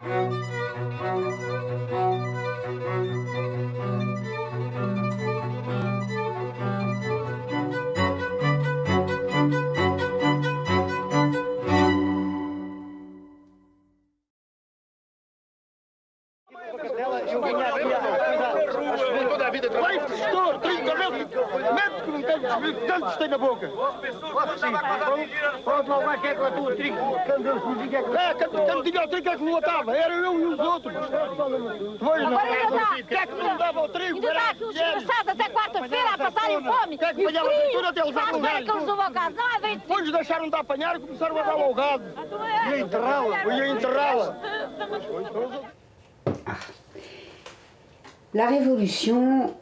Eu ganhava toda a vida. Vai, gestor, 30 metros, mesmo que não tenhas tantos tem na boca. Pronto, não vai, que é com a tua trinca. Quando tinha o trinca é que não atava, era eu e os outros. Depois não, que é que não dava o trigo? Ainda está aqui os desgraçados até quarta-feira a passarem fome. Que é que apanhava a leitura até eles à espera que eles não vão gado. Não, vem. Depois deixaram de apanhar e começaram a dar ao gado. Ia enterrá-la. La Révolution,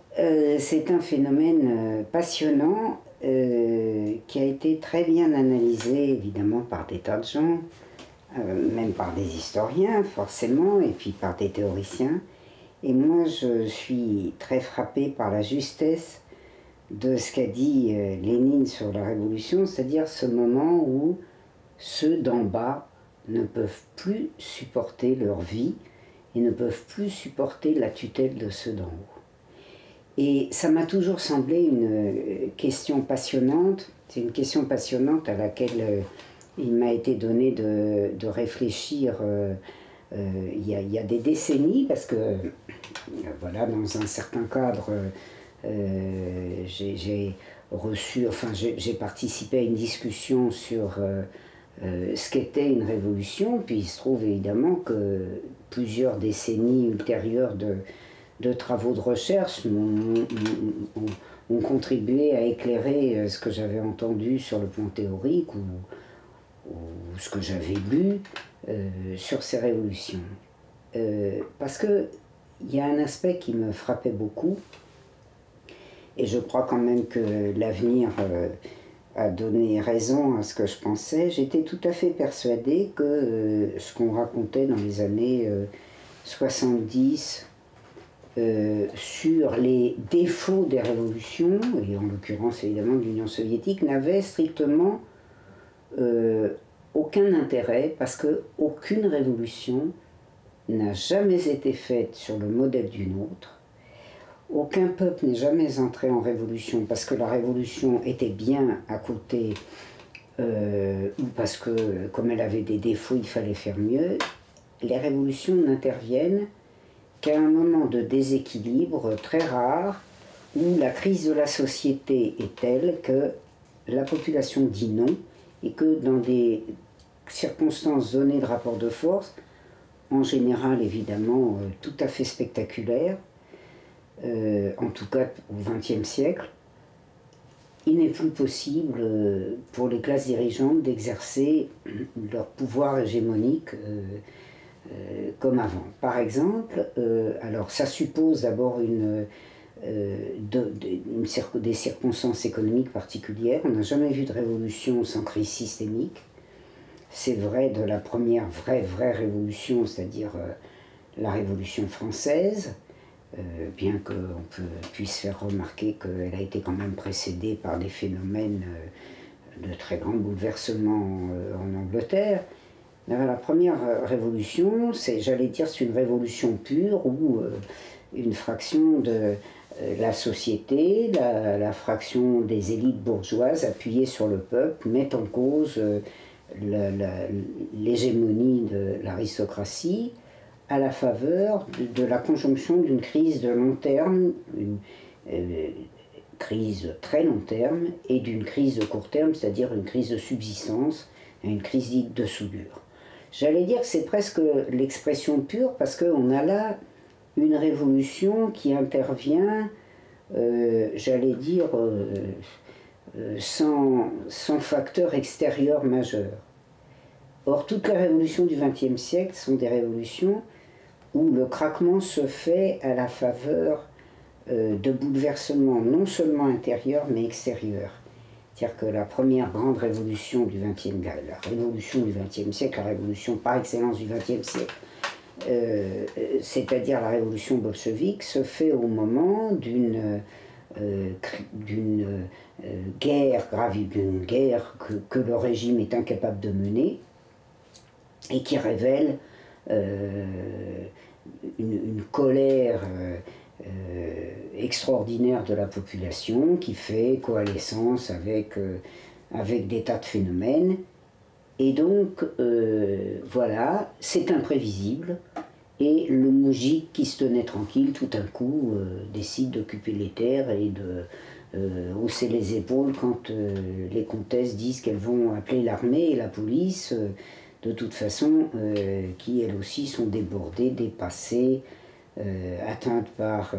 c'est un phénomène passionnant qui a été très bien analysé évidemment par des tas de gens, même par des historiens forcément, et puis par des théoriciens. Et moi je suis très frappée par la justesse de ce qu'a dit Lénine sur la Révolution, c'est-à-dire ce moment où ceux d'en bas ne peuvent plus supporter leur vie et ne peuvent plus supporter la tutelle de ceux d'en haut. Et ça m'a toujours semblé une question passionnante, c'est une question passionnante à laquelle il m'a été donné de réfléchir il y a des décennies, parce que voilà, dans un certain cadre, j'ai participé à une discussion sur ce qu'était une révolution, puis il se trouve évidemment que plusieurs décennies ultérieures de travaux de recherche ont contribué à éclairer ce que j'avais entendu sur le plan théorique ou ce que j'avais lu sur ces révolutions. Parce qu'il y a un aspect qui me frappait beaucoup, et je crois quand même que l'avenir a donné raison à ce que je pensais. J'étais tout à fait persuadée que ce qu'on racontait dans les années 70 sur les défauts des révolutions, et en l'occurrence évidemment de l'Union soviétique, n'avait strictement aucun intérêt, parce qu'aucune révolution n'a jamais été faite sur le modèle d'une autre. Aucun peuple n'est jamais entré en révolution parce que la révolution était bien à côté, ou parce que, comme elle avait des défauts, il fallait faire mieux. Les révolutions n'interviennent qu'à un moment de déséquilibre très rare, où la crise de la société est telle que la population dit non, et que dans des circonstances données de rapport de force, en général évidemment tout à fait spectaculaires, en tout cas au XXe siècle, il n'est plus possible pour les classes dirigeantes d'exercer leur pouvoir hégémonique comme avant. Par exemple, alors ça suppose d'abord des circonstances économiques particulières. On n'a jamais vu de révolution sans crise systémique. C'est vrai de la première vraie révolution, c'est-à-dire la Révolution française, bien qu'on puisse faire remarquer qu'elle a été quand même précédée par des phénomènes de très grands bouleversements en Angleterre. La première révolution, j'allais dire, c'est une révolution pure où une fraction de la société, la fraction des élites bourgeoises appuyées sur le peuple, met en cause l'hégémonie de l'aristocratie, à la faveur de la conjonction d'une crise de long terme, une crise de très long terme, et d'une crise de court terme, c'est-à-dire une crise de subsistance, une crise dite de soudure. J'allais dire que c'est presque l'expression pure, parce qu'on a là une révolution qui intervient, j'allais dire, sans facteur extérieur majeur. Or, toutes les révolutions du XXe siècle sont des révolutions où le craquement se fait à la faveur de bouleversements non seulement intérieurs mais extérieurs. C'est-à-dire que la première grande révolution du XXe, la révolution du XXe siècle, la révolution par excellence du XXe siècle, c'est-à-dire la révolution bolchevique, se fait au moment d'une guerre grave, d'une guerre que le régime est incapable de mener, et qui révèle une colère extraordinaire de la population qui fait coalescence avec des tas de phénomènes. Et donc, voilà, c'est imprévisible. Et le moujik qui se tenait tranquille, tout d'un coup, décide d'occuper les terres et de hausser les épaules quand les comtesses disent qu'elles vont appeler l'armée et la police, de toute façon, qui elles aussi sont débordées, dépassées, atteintes par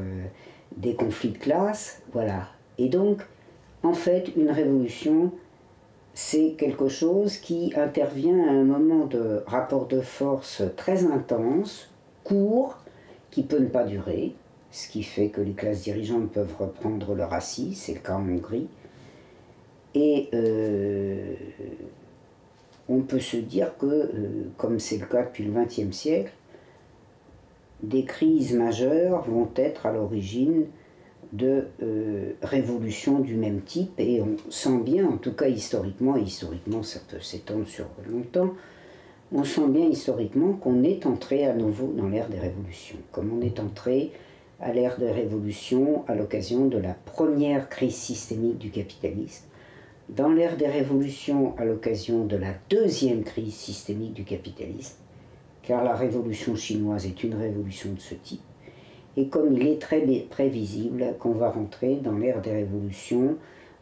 des conflits de classe. Voilà. Et donc, en fait, une révolution, c'est quelque chose qui intervient à un moment de rapport de force très intense, court, qui peut ne pas durer, ce qui fait que les classes dirigeantes peuvent reprendre leur assise, c'est le cas en Hongrie. Et on peut se dire que, comme c'est le cas depuis le XXe siècle, des crises majeures vont être à l'origine de révolutions du même type, et on sent bien, en tout cas historiquement, et historiquement ça peut s'étendre sur longtemps, on sent bien historiquement qu'on est entré à nouveau dans l'ère des révolutions, comme on est entré à l'ère des révolutions à l'occasion de la première crise systémique du capitalisme, dans l'ère des révolutions à l'occasion de la deuxième crise systémique du capitalisme, car la révolution chinoise est une révolution de ce type, et comme il est très prévisible qu'on va rentrer dans l'ère des révolutions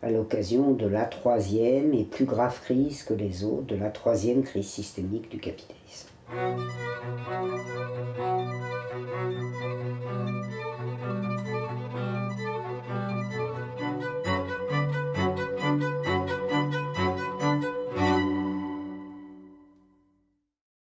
à l'occasion de la troisième et plus grave crise que les autres, de la troisième crise systémique du capitalisme.